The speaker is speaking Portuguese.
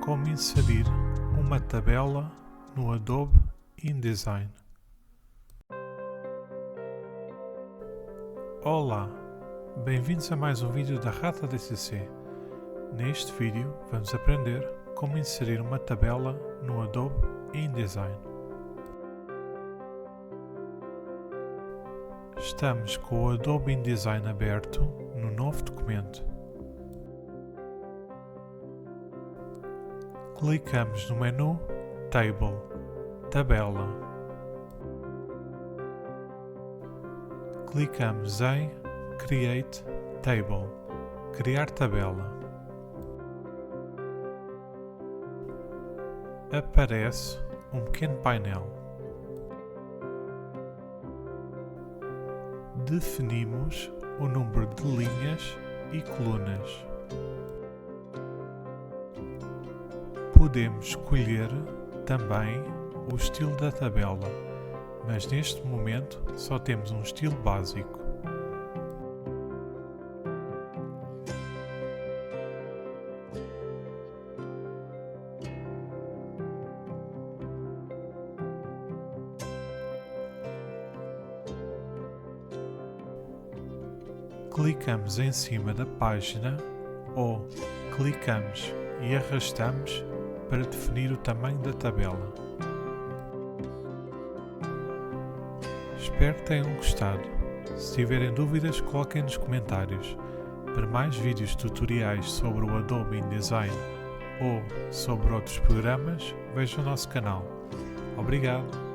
Como inserir uma tabela no Adobe InDesign. Olá, bem-vindos a mais um vídeo da Rata DCC. Neste vídeo vamos aprender como inserir uma tabela no Adobe InDesign. Estamos com o Adobe InDesign aberto no novo documento. Clicamos no menu Table, Tabela. Clicamos em Create Table, Criar tabela. Aparece um pequeno painel. Definimos o número de linhas e colunas. Podemos escolher também o estilo da tabela, mas neste momento só temos um estilo básico. Clicamos em cima da página ou clicamos e arrastamos para definir o tamanho da tabela. Espero que tenham gostado. Se tiverem dúvidas, coloquem nos comentários. Para mais vídeos tutoriais sobre o Adobe InDesign ou sobre outros programas, vejam o nosso canal. Obrigado!